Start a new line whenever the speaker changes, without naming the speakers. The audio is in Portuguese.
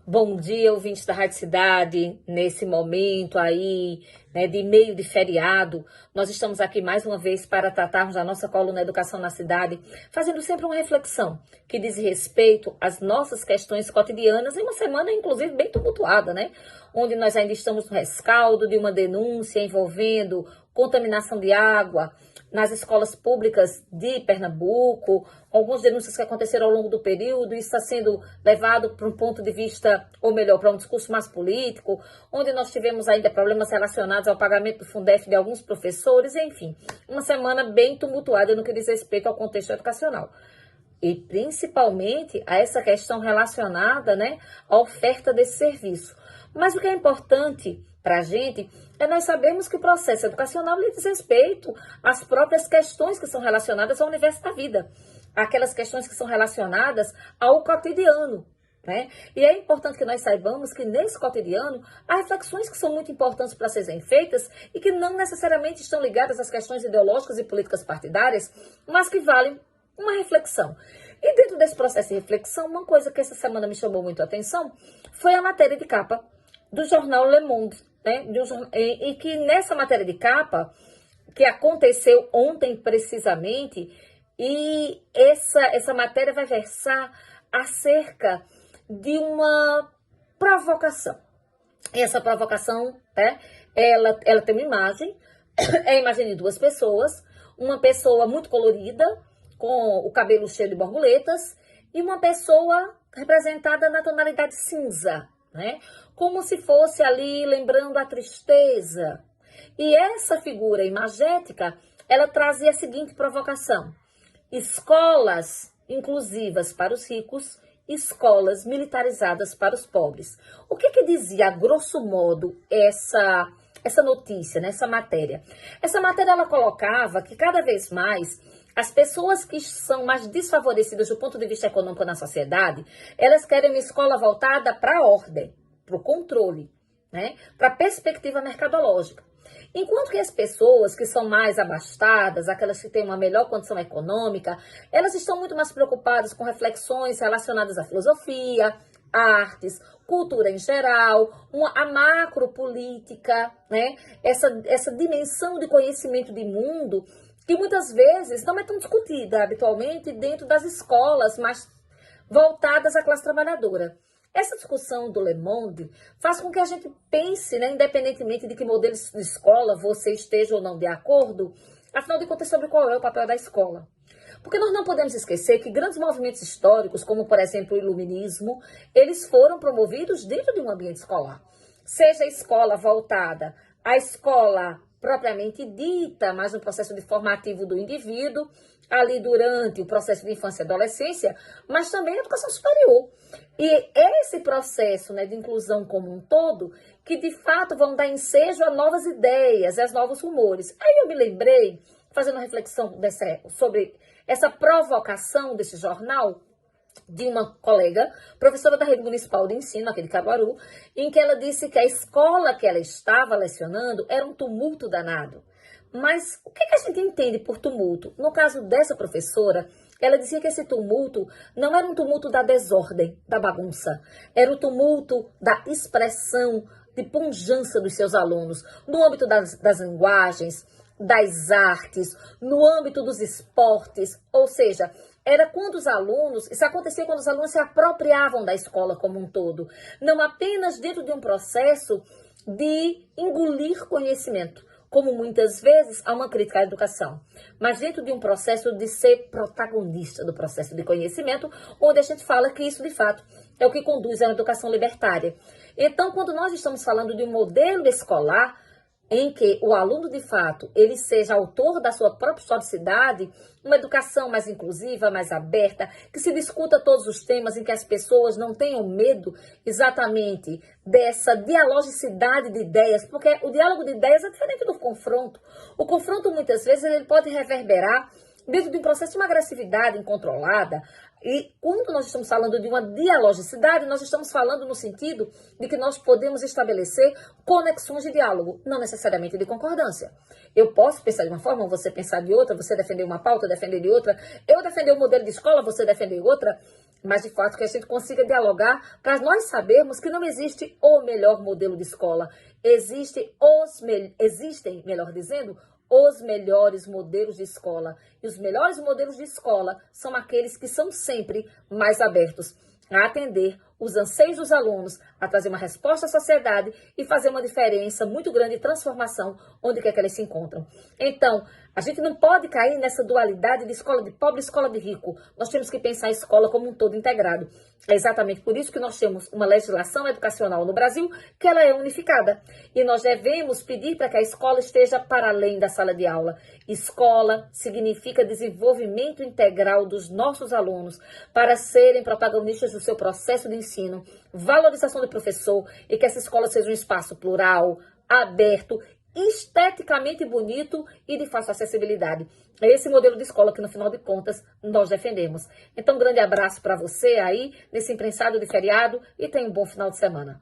Bom dia, ouvintes da Rádio Cidade. Nesse momento aí, né, de meio de feriado, nós estamos aqui mais uma vez para tratarmos da nossa coluna Educação na Cidade, fazendo sempre uma reflexão que diz respeito às nossas questões cotidianas em uma semana, inclusive, bem tumultuada, né? Onde nós ainda estamos no rescaldo de uma denúncia envolvendo contaminação de água nas escolas públicas de Pernambuco, algumas denúncias que aconteceram ao longo do período, isso está sendo levado para um ponto de vista, ou melhor, para um discurso mais político, onde nós tivemos ainda problemas relacionados ao pagamento do Fundef de alguns professores, enfim, uma semana bem tumultuada no que diz respeito ao contexto educacional. E principalmente a essa questão relacionada, né, à oferta desse serviço. Mas o que é importante para a gente é nós sabermos que o processo educacional lhe diz respeito às próprias questões que são relacionadas ao universo da vida, aquelas questões que são relacionadas ao cotidiano, né? E é importante que nós saibamos que nesse cotidiano há reflexões que são muito importantes para serem feitas e que não necessariamente estão ligadas às questões ideológicas e políticas partidárias, mas que valem uma reflexão. E dentro desse processo de reflexão, uma coisa que essa semana me chamou muito a atenção foi a matéria de capa do jornal Le Monde, né? E que nessa matéria de capa, que aconteceu ontem precisamente, e essa matéria vai versar acerca de uma provocação. E essa provocação, né, ela tem uma imagem, é a imagem de duas pessoas, uma pessoa muito colorida, com o cabelo cheio de borboletas, e uma pessoa representada na tonalidade cinza, né? Como se fosse ali lembrando a tristeza. E essa figura imagética, ela trazia a seguinte provocação: escolas inclusivas para os ricos, escolas militarizadas para os pobres. O que dizia, a grosso modo, essa notícia, né, essa matéria? Essa matéria, ela colocava que cada vez mais as pessoas que são mais desfavorecidas do ponto de vista econômico na sociedade, elas querem uma escola voltada para a ordem, para o controle, né, para a perspectiva mercadológica. Enquanto que as pessoas que são mais abastadas, aquelas que têm uma melhor condição econômica, elas estão muito mais preocupadas com reflexões relacionadas à filosofia, artes, cultura em geral, a macropolítica, né? Essa dimensão de conhecimento de mundo que muitas vezes não é tão discutida habitualmente dentro das escolas mais voltadas à classe trabalhadora. Essa discussão do Le Monde faz com que a gente pense, né, independentemente de que modelo de escola você esteja ou não de acordo, afinal de contas, sobre qual é o papel da escola. Porque nós não podemos esquecer que grandes movimentos históricos, como por exemplo o Iluminismo, eles foram promovidos dentro de um ambiente escolar. Seja a escola voltada à escola propriamente dita, mas no processo de formativo do indivíduo, ali durante o processo de infância e adolescência, mas também a educação superior. E esse processo, né, de inclusão como um todo, que de fato vão dar ensejo a novas ideias, a novos rumores. Aí eu me lembrei, fazendo uma reflexão sobre essa provocação desse jornal, de uma colega, professora da Rede Municipal de Ensino, aqui de Caruaru, em que ela disse que a escola que ela estava lecionando era um tumulto danado. Mas o que a gente entende por tumulto? No caso dessa professora, ela dizia que esse tumulto não era um tumulto da desordem, da bagunça, era o tumulto da expressão, de pujança dos seus alunos, no âmbito das linguagens, das artes, no âmbito dos esportes, ou seja, era quando os alunos, isso acontecia quando os alunos se apropriavam da escola como um todo, não apenas dentro de um processo de engolir conhecimento, como muitas vezes há uma crítica à educação, mas dentro de um processo de ser protagonista do processo de conhecimento, onde a gente fala que isso de fato é o que conduz à educação libertária. Então, quando nós estamos falando de um modelo escolar em que o aluno, de fato, ele seja autor da sua própria historicidade, uma educação mais inclusiva, mais aberta, que se discuta todos os temas, em que as pessoas não tenham medo exatamente dessa dialogicidade de ideias, porque o diálogo de ideias é diferente do confronto. O confronto, muitas vezes, ele pode reverberar dentro de um processo de uma agressividade incontrolada. E quando nós estamos falando de uma dialogicidade, nós estamos falando no sentido de que nós podemos estabelecer conexões de diálogo, não necessariamente de concordância. Eu posso pensar de uma forma, você pensar de outra, você defender uma pauta, defender de outra, eu defender um modelo de escola, você defender outra. mas de fato que a gente consiga dialogar para nós sabermos que não existe o melhor modelo de escola, existem, melhor dizendo, os melhores modelos de escola. E os melhores modelos de escola são aqueles que são sempre mais abertos a atender os anseios dos alunos, a trazer uma resposta à sociedade e fazer uma diferença muito grande de transformação onde quer que eles se encontram. Então, a gente não pode cair nessa dualidade de escola de pobre e escola de rico. Nós temos que pensar a escola como um todo integrado. É exatamente por isso que nós temos uma legislação educacional no Brasil que ela é unificada. E nós devemos pedir para que a escola esteja para além da sala de aula. Escola significa desenvolvimento integral dos nossos alunos para serem protagonistas do seu processo de ensino, valorização do professor e que essa escola seja um espaço plural, aberto, esteticamente bonito e de fácil acessibilidade. É esse modelo de escola que, no final de contas, nós defendemos. Então, um grande abraço para você aí, nesse imprensado de feriado, e tenha um bom final de semana.